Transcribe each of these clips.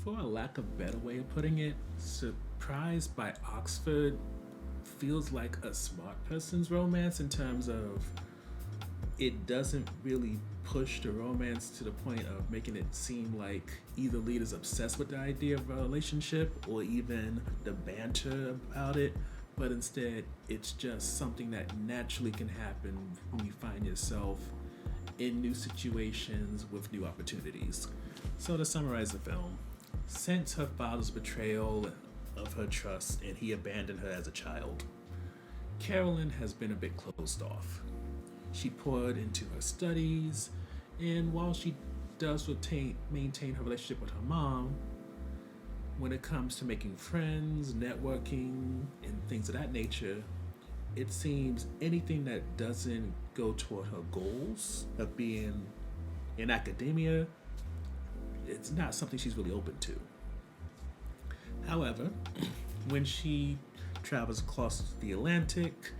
For a lack of better way of putting it, Surprised by Oxford feels like a smart person's romance in terms of it doesn't really push the romance to the point of making it seem like either lead is obsessed with the idea of a relationship or even the banter about it, but instead it's just something that naturally can happen when you find yourself in new situations with new opportunities. So, to summarize the film, since her father's betrayal of her trust and he abandoned her as a child, Carolyn has been a bit closed off. She poured into her studies, and while she does maintain her relationship with her mom, when it comes to making friends, networking, and things of that nature, it seems anything that doesn't go toward her goals of being in academia, it's not something she's really open to. However, when she travels across the Atlantic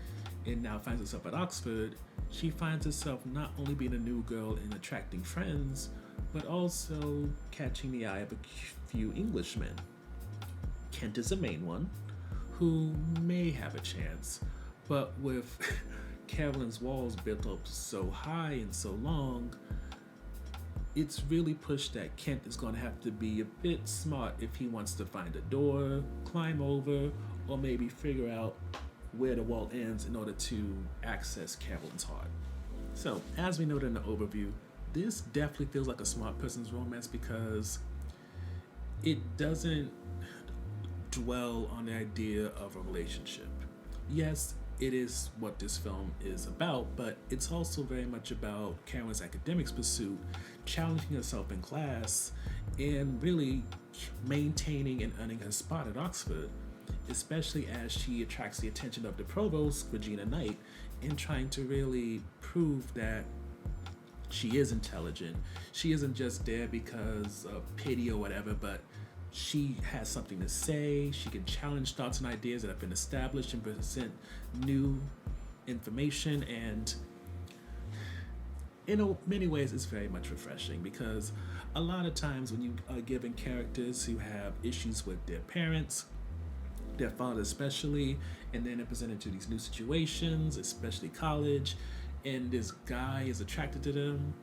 and now finds herself at Oxford, she finds herself not only being a new girl and attracting friends, but also catching the eye of a few Englishmen. Kent is the main one, who may have a chance, but with Carolyn's walls built up so high and so long, it's really pushed that Kent is going to have to be a bit smart if he wants to find a door, climb over, or maybe figure out where the wall ends in order to access Carolyn's heart. So, as we noted in the overview, this definitely feels like a smart person's romance because it doesn't dwell on the idea of a relationship. Yes, it is what this film is about, but it's also very much about Karen's academics pursuit, challenging herself in class, and really maintaining and earning her spot at Oxford, especially as she attracts the attention of the provost, Regina Knight, in trying to really prove that she is intelligent. She isn't just there because of pity or whatever, but she has something to say. She can challenge thoughts and ideas that have been established and present new information. And in many ways, it's very much refreshing because a lot of times when you are given characters who have issues with their parents, their father especially, and then they're presented to these new situations, especially college, and this guy is attracted to them,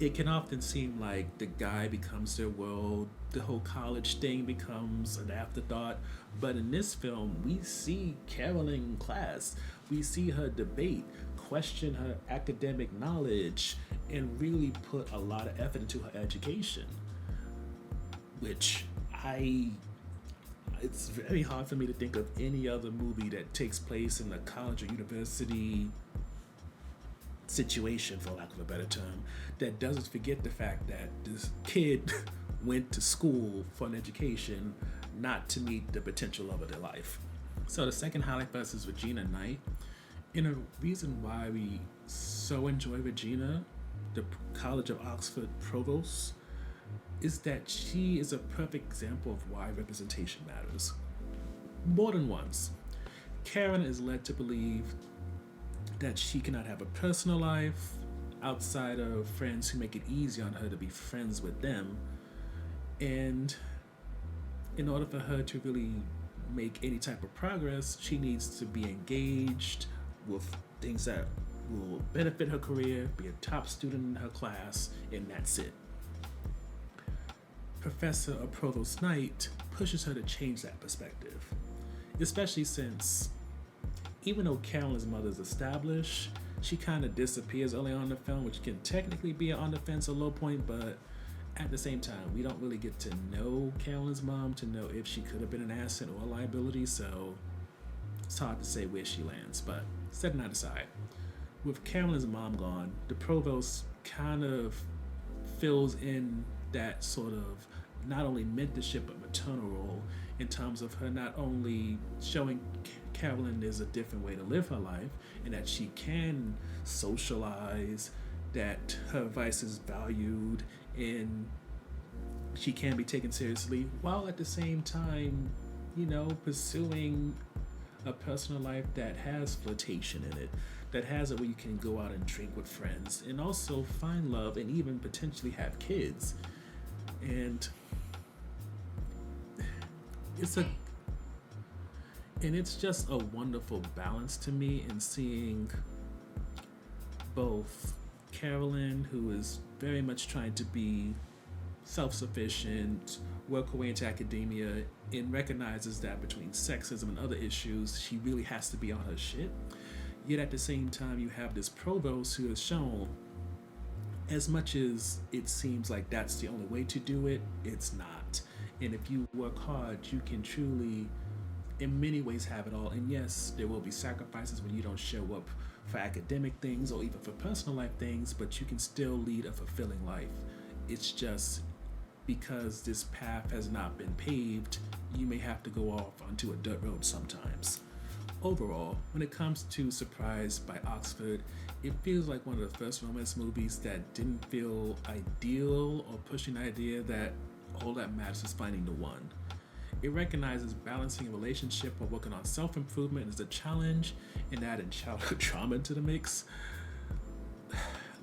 it can often seem like the guy becomes their world, the whole college thing becomes an afterthought. But in this film, we see Carolyn in class, we see her debate, question her academic knowledge, and really put a lot of effort into her education, which it's very hard for me to think of any other movie that takes place in a college or university situation, for lack of a better term, that doesn't forget the fact that this kid went to school for an education, not to meet the potential of their life. So the second highlight for us is Regina Knight. And a reason why we so enjoy Regina, the College of Oxford provost, is that she is a perfect example of why representation matters. More than once, Karen is led to believe that she cannot have a personal life outside of friends who make it easy on her to be friends with them. And in order for her to really make any type of progress, she needs to be engaged with things that will benefit her career, be a top student in her class, and that's it. Professor or Provost Knight pushes her to change that perspective, especially since even though Carolyn's mother is established, she kind of disappears early on in the film, which can technically be an on the fence or low point, but at the same time, we don't really get to know Carolyn's mom to know if she could have been an asset or a liability, so it's hard to say where she lands. But setting that aside, with Carolyn's mom gone, the provost kind of fills in that sort of not only mentorship but maternal role in terms of her not only showing Carolyn there's a different way to live her life and that she can socialize, that her advice is valued, and she can be taken seriously while at the same time, pursuing a personal life that has flirtation in it, that has it where you can go out and drink with friends and also find love and even potentially have kids. And it's a and it's just a wonderful balance to me in seeing both Carolyn, who is very much trying to be self sufficient, work her way into academia, and recognizes that between sexism and other issues, she really has to be on her shit. Yet at the same time, you have this provost who has shown, as much as it seems like that's the only way to do it, it's not. And if you work hard, you can truly, in many ways, have it all. And yes, there will be sacrifices when you don't show up for academic things or even for personal life things, but you can still lead a fulfilling life. It's just because this path has not been paved, you may have to go off onto a dirt road sometimes. Overall, when it comes to Surprised by Oxford, it feels like one of the first romance movies that didn't feel ideal or pushing the idea that all that matters is finding the one. It recognizes balancing a relationship while working on self improvement is a challenge and adding childhood trauma into the mix.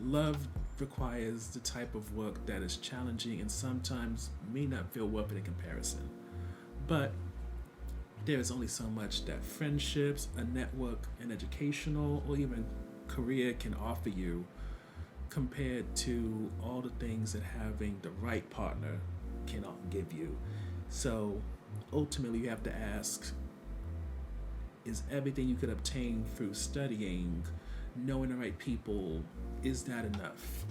Love requires the type of work that is challenging and sometimes may not feel worth it in comparison. But there is only so much that friendships, a network, an educational, or even career can offer you compared to all the things that having the right partner can give you. So ultimately, you have to ask, is everything you could obtain through studying, knowing the right people, is that enough?